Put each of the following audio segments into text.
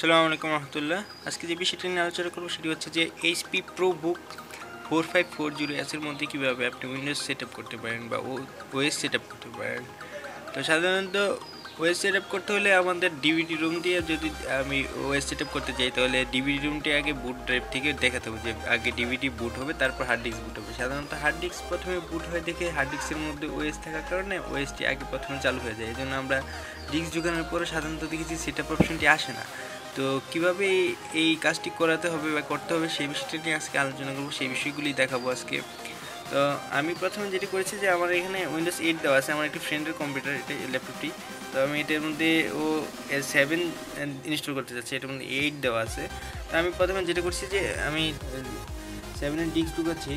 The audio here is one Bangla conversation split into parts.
আসসালামু আলাইকুম রহমতুল্লাহ। আজকে যে বিষয়টি নিয়ে আলোচনা করবো সেটি হচ্ছে যে এইচপি প্রোবুক 4540 এর মধ্যে কীভাবে আপনি উইন্ডোজ সেট আপ করতে পারেন বা ওএস সেট আপ করতে পারেন। তো সাধারণত ওএস সেট আপ করতে হলে আমাদের ডিভিডি রুম দিয়ে যদি আমি ওএস সেট আপ করতে চাই তাহলে ডিভিডি রুমটি আগে বুট ড্রাইভ থেকে দেখাতে হবে যে আগে ডিভিডি বুট হবে, তারপর হার্ড ডিস্ক বুট হবে। সাধারণত হার্ড ডিস্ক প্রথমে বুট হয়ে দেখে হার্ড ডিস্কের মধ্যে ওএস থাকার কারণে ওএসটি আগে প্রথমে চালু হয়ে যায়। এই জন্য আমরা ডিস্ক ঢোকানোর পরে সাধারণত দেখেছি সেট আপ অপশনটি আসে না। তো কীভাবে এই কাজটি করাতে হবে বা করতে হবে সেই বিষয়টি নিয়ে আজকে আলোচনা করবো, সেই বিষয়গুলি দেখাবো আজকে। তো আমি প্রথমে যেটি করেছি যে আমার এখানে উইন্ডোজ 8 দেওয়া আছে, আমার একটি ফ্রেন্ডের কম্পিউটার এটা ল্যাপটপটি। তো আমি এটার মধ্যে 7 ইনস্টল করতে চাচ্ছি, এটার মধ্যে 8 দেওয়া আছে। তো আমি প্রথমে যেটা করছি যে আমি 7 ডিস্ক ঢুকাচ্ছি।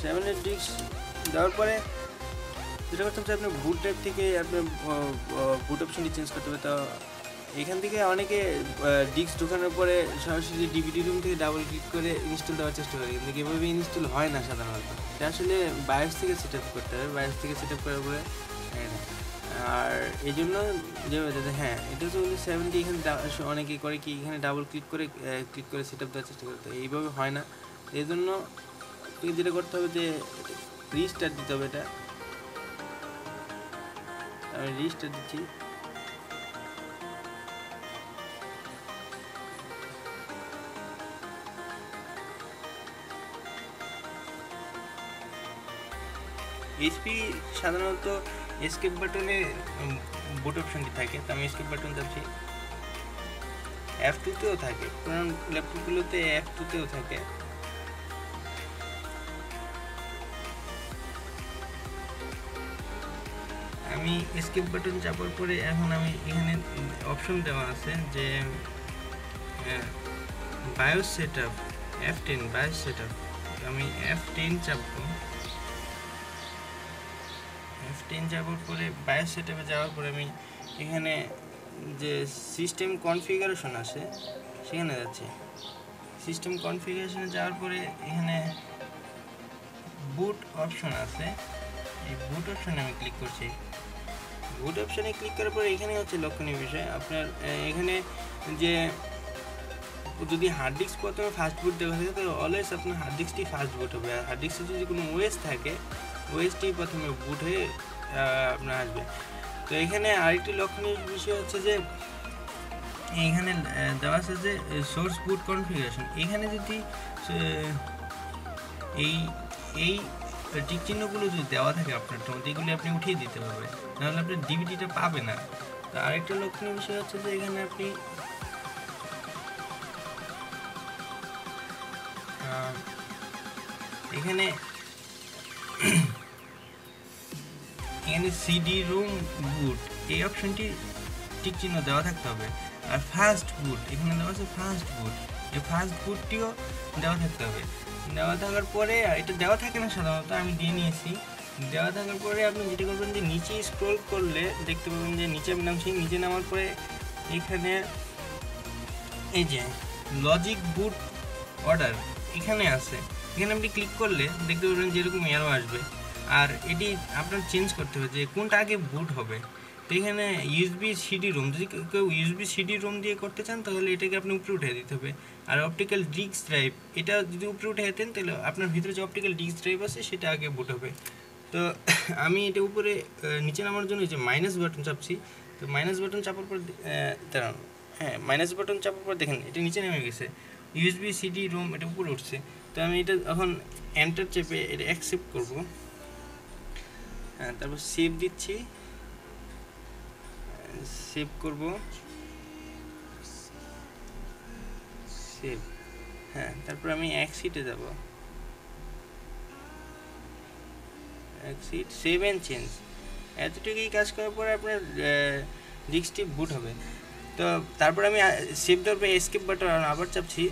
7 ডিস্ক দেওয়ার পরে যেটা করতে হচ্ছে আপনার বুট ড্রাইভ থেকে আপনার বুট অপশনটি চেঞ্জ করতে হবে। তো এখান থেকে অনেকে ডিস্ক ঢোকানোর পরে সরাসরি ডিভিডি রুম থেকে ডাবল ক্লিক করে ইনস্টল দেওয়ার চেষ্টা করে, কিন্তু এভাবে ইনস্টল হয় না সাধারণত। এটা আসলে বায়োস থেকে সেট আপ করতে হবে, বায়োস থেকে সেট আপ করার পরে। আর এই জন্য যে হ্যাঁ, এটা হচ্ছে উইন্ডোজ 7 এখানে অনেকে করে কি এখানে ডাবল ক্লিক করে সেট আপ দেওয়ার চেষ্টা করতে হয়, এইভাবে হয় না। এই জন্য যেটা করতে হবে যে রিস্টার্ট দিতে হবে। এটা আমি রিস্টার্ট দিচ্ছি। এইচপি সাধারণত এসকেপ বাটনে বুট অপশনটি থাকে, তো আমি এসকেপ বাটন চাচ্ছি। F2তেও থাকে, কারণ ল্যাপটপগুলোতে F2তেও থাকে। আমি এসকেপ বাটন চাপার পরে এখন আমি এখানে অপশন দেওয়া আছে যে bias set up F10 bias set up. আমি F10 চাপবো। F10 যাওয়ার পরে বায়োস সেট আপে যাওয়ার পরে আমি এখানে যে সিস্টেম কনফিগারেশন আছে সেখানে যাচ্ছি। সিস্টেম কনফিগারেশনে যাওয়ার পরে এখানে বুট অপশন আছে, এই বুট অপশনে আমি ক্লিক করছি। বুট অপশনে ক্লিক করার পরে এখানে হচ্ছে লক্ষণীয় বিষয়, আপনার এখানে যে যদি হার্ড ডিস্ক প্রথমে ফার্স্ট বুট দেওয়া থাকে তাহলে অলওয়েজ আপনার হার্ড ডিস্কটি ফার্স্ট বুট হবে। আর হার্ড ডিস্কে যদি কোনো ওএস থাকে ওএসটি প্রথমে বুট হয়ে আপনার আসবে। তো এখানে আরেকটি লক্ষণীয় বিষয় হচ্ছে যে এখানে দেওয়া আছে যে সোর্স বুট কনফিগারেশন। এখানে যদি এই টিক চিহ্নগুলো যদি দেওয়া থাকে আপনার মধ্যে, এগুলি আপনি উঠিয়ে দিতে পারবেন, নাহলে আপনি ডিভিডিটা পাবে না। তো আরেকটা লক্ষণীয় বিষয় হচ্ছে যে এখানে আপনি এখানে সিডি রুম বুট এই অপশনটি টিক চিহ্ন দেওয়া থাকতে হবে। আর ফার্স্ট বুট এখানে দেওয়া আছে, ফার্স্ট বুট এই ফার্স্ট বুটটিও দেওয়া থাকতে হবে। দেওয়া থাকার পরে এটা দেওয়া থাকে না সাধারণত, আমি দিয়ে নিয়েছি। দেওয়া থাকার পরে আপনি যেটা করবেন যে নিচে স্ক্রল করলে দেখতে পাবেন যে নিচে আমি নামছি। নিচে নামার পরে এখানে এই যে লজিক বুট অর্ডার এখানে আছে, এখানে আপনি ক্লিক করলে দেখতে পাবেন যেরকম এরো আসবে। আর এটি আপনার চেঞ্জ করতে হবে যে কোনটা আগে বুট হবে। তো এখানে ইউএসবি সিডি রুম, যদি কেউ ইউএসবি সিডি রুম দিয়ে করতে চান তাহলে এটাকে আপনি উপরে উঠে দিতে হবে। আর অপটিক্যাল ডিস্ক ড্রাইভ এটা যদি উপরে উঠে যেতেন তাহলে আপনার ভিতরে যে অপটিক্যাল ডিস্ক ড্রাইভ আছে সেটা আগে বুট হবে। তো আমি এটা উপরে নিচে নামার জন্য যে মাইনাস বাটন চাপছি। তো মাইনাস বাটন চাপার পর দাঁড়ান, হ্যাঁ মাইনাস বাটন চাপার পর দেখেন এটা নিচে নেমে গেছে, ইউএসবি সিডি রুম এটা উপরে উঠছে। তো আমি এটা এখন এন্টার চেপে এটা অ্যাকসেপ্ট করব। হ্যাঁ, তারপর সেভ দিচ্ছি, সেভ করব, সেভ। হ্যাঁ, তারপর আমি এক্সিটে যাব, এক্সিট, সেভ অ্যান্ড চেঞ্জ। এতটুকুই কাজ করার পরে আপনার ডিস্কটি বুট হবে। তো তারপর আমি সেভ দেওয়ার পরে এসকেপ বাটন আবার চাপছি।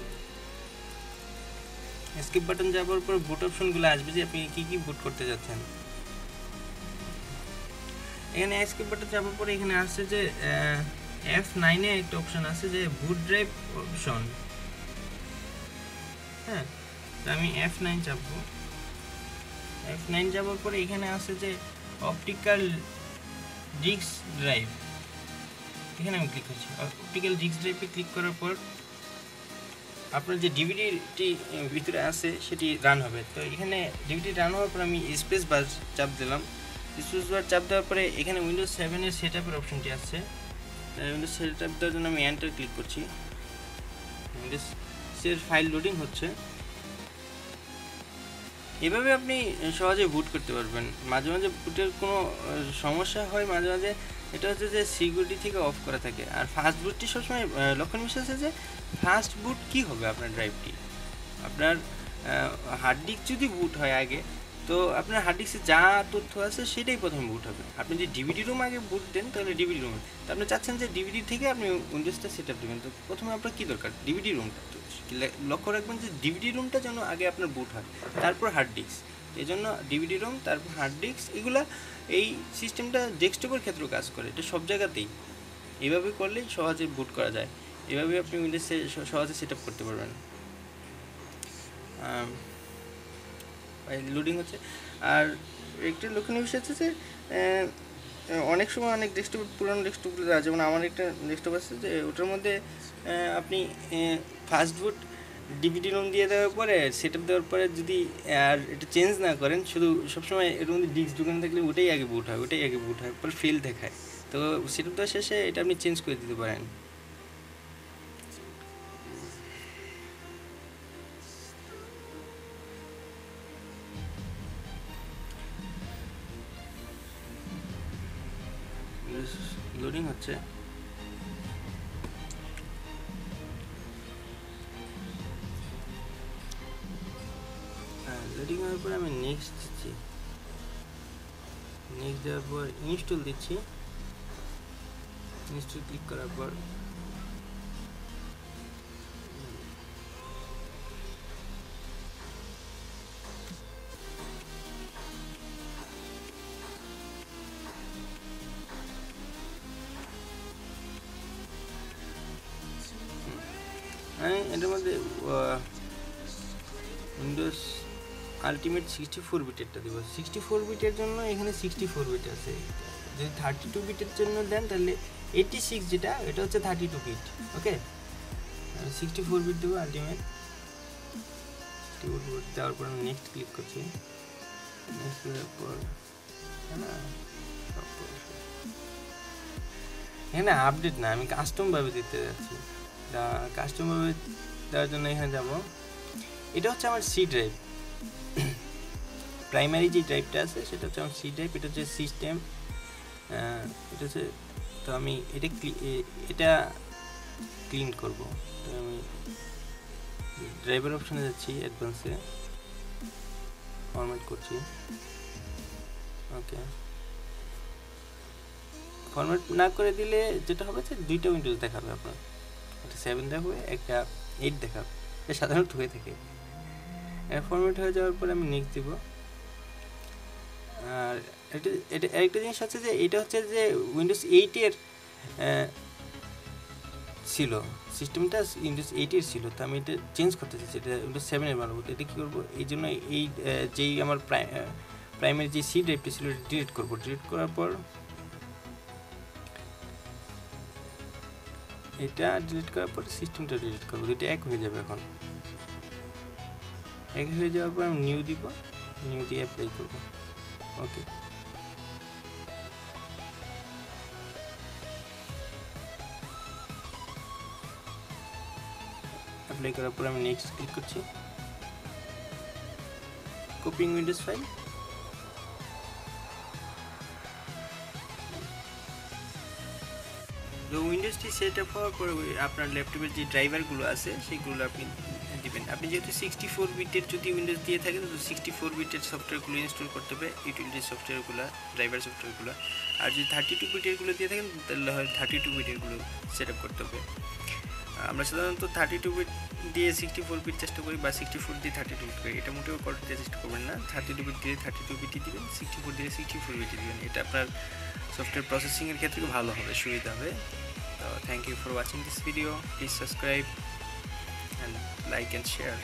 এসকেপ বাটন যাওয়ার পর বুট অপশনগুলো আসবে যে আপনি কী কী বুট করতে যাচ্ছেন। এখানে এসকেপ বাটন চাপার পরে এখানে আসছে যে F9-এ একটা অপশন আছে যে বুট ড্রাইভ অপশন। হ্যাঁ, তো আমি F9 চাপবো। F9 যাওয়ার পরে এখানে আছে যে অপটিক্যাল ডিস্ক ড্রাইভ, এখানে আমি ক্লিক করছি। অপটিক্যাল ডিস্ক ড্রাইভে ক্লিক করার পর আপনার যে ডিভিডিটি ভিতরে আছে সেটি রান হবে। তো এখানে ডিভিডি রান হওয়ার পর আমি স্পেস বার চাপ দিলাম। স্পেস বার চাপ দেওয়ার পরে এখানে উইন্ডোজ 7 এর সেটআপের অপশনটি আসছে। উইন্ডোজ সেটআপ দেওয়ার জন্য আমি এন্টার ক্লিক করছি। উইন্ডোজ এর ফাইল লোডিং হচ্ছে। এভাবে আপনি সহজে বুট করতে পারবেন। মাঝে মাঝে বুটের কোনো সমস্যা হয়, মাঝে মাঝে এটা হচ্ছে যে সিকিউরিটি থেকে অফ করা থাকে। আর ফাস্ট বুটটি সবসময় লক্ষণীয় বিষয় আছে যে ফাস্ট বুট কী হবে আপনার ড্রাইভটি, আপনার হার্ড ডিস্ক যদি বুট হয় আগে, তো আপনার হার্ড ডিস্কে যা তথ্য আছে সেটাই প্রথমে বুট হবে। আপনি যদি ডিভিডি রুম আগে বুট দেন তাহলে ডিভিডি রুমে, তো আপনি চাচ্ছেন যে ডিভিডি থেকে আপনি উইন্ডোজটা সেট আপ দেবেন, তো প্রথমে আপনার কী দরকার ডিভিডি রুমটা। তো লক্ষ্য রাখবেন যে ডিভিডি রুমটা যেন আগে আপনার বুট হয়, তারপর হার্ড ডিস্ক। এই জন্য ডিভিডি রুম তারপর হার্ড ডিস্ক, এগুলা এই সিস্টেমটা ডেস্কটপের ক্ষেত্রেও কাজ করে, এটা সব জায়গাতেই। এইভাবে করলেই সহজে বুট করা যায়। এভাবে আপনি উইন্ডোজে সহজে সেট আপ করতে পারবেন। লোডিং হচ্ছে। আর একটা লক্ষণীয় বিষয় হচ্ছে যে অনেক সময় অনেক ডেস্কটপ, পুরানো ডেস্কটপগুলো আছে, যেমন আমার একটা ডেস্কটপ আছে যে ওটার মধ্যে আপনি ফাস্ট বুট ডিভিডি রুম দিয়ে দেওয়ার পরে সেট আপ দেওয়ার পরে যদি আর এটা চেঞ্জ না করেন, শুধু সবসময় এর মধ্যে ডিস্ক ঢুকানো থাকলে ওটাই আগে বুট হয়, পরে ফেল দেখায়। তো সেট আপ দেওয়ার শেষে এটা আপনি চেঞ্জ করে দিতে পারেন। লোডিং হচ্ছে। লোডিং হওয়ার পরে আমি নেক্সট দিচ্ছি। নেক্সট দেওয়ার পর ইনস্টল দিচ্ছি। ইনস্টল ক্লিক করার পর আমি এটার মধ্যে উইন্ডোজ আলটিমেট 64 বিটেরটা দেবো। 64 বিটের জন্য এখানে 64 বিট আছে। যদি 32 বিটের জন্য দেন তাহলে 86 যেটা, এটা হচ্ছে 32 বিট। ওকে, 64 বিট দেবো আলটিমেট। 64 বিট দেওয়ার পর আমি নেক্সট ক্লিক করছি। নেক্সট দেওয়ার পর এখানে আপডেট না, আমি কাস্টমভাবে দিতে যাচ্ছি। কাস্টমভাবে দেওয়ার জন্য এখানে যাব। এটা হচ্ছে আমার সি ড্রাইভ, প্রাইমারি যে ড্রাইভটা আছে সেটা হচ্ছে আমার সি ড্রাইভ। এটা হচ্ছে সিস্টেম, এটা হচ্ছে, তো আমি এটা ক্লিন করব। তো আমি ড্রাইভার অপশানে যাচ্ছি, অ্যাডভান্সে ফরম্যাট করছি। ওকে, ফরম্যাট না করে দিলে যেটা হবে যে দুইটা উইন্ডোজ দেখাবে আপনার, একটা 7 দেখাবে, একটা 8 দেখাবে, এটা সাধারণত হয়ে থাকে। ফরম্যাট হয়ে যাওয়ার পরে আমি নেক্সট দেবো। আর এটা আরেকটা জিনিস হচ্ছে যে এটা হচ্ছে যে উইন্ডোজ 8-এর ছিল সিস্টেমটা, উইন্ডোজ 8-এর ছিল। তো আমি এটা চেঞ্জ করতে চাইছি, এটা উইন্ডোজ 7-এর বানাবো। তো এটা কী করবো, এই জন্য এই যেই আমার প্রাইমারি যে সি ড্রাইভটি ছিল এটা ডিলিট করবো। ডিলিট করার পর এটা ডিলিট করার পর সিস্টেমটা ডিলিট করবো, দুটো এক হয়ে যাবে। এখন এক হয়ে যাওয়ার পর আমি নিউ দিব, নিউ দিয়ে অ্যাপ্লাই করবো। ওকে, অ্যাপ্লাই করার পর আমি নেক্সট ক্লিক করছি। কপিং উইন্ডোজ ফাইল, তো উইন্ডোজটি সেট আপ হওয়ার পরে আপনার ল্যাপটপের যে ড্রাইভারগুলো আছে সেগুলো আপনি দিবেন। আপনি যেহেতু 64 বিটের যদি উইন্ডোজ দিয়ে থাকেন তো 64 বিটের সফটওয়্যারগুলো ইনস্টল করতে হবে, ইউটিলিটি সফটওয়্যারগুলো, ড্রাইভার সফটওয়্যারগুলো। আর যদি 32 বিটেরগুলো দিয়ে থাকেন তাহলে হয় 32 বিটেরগুলো সেট আপ করতে হবে। আমরা সাধারণত 32 বিট দিয়ে 64 বিট চেষ্টা করি, বা 64 দিয়ে 32 বিট করি। এটা মোটেও করতে চেষ্টা করবেন না। 32 বিট দিয়ে 32 বিটই দিবেন, 64 দিয়ে 64 বিটই দিবেন। এটা আপনার সফটওয়্যার প্রসেসিংয়ের ক্ষেত্রে ভালো হবে, সুবিধা হবে। So thank you for watching this video. Please subscribe and like and share.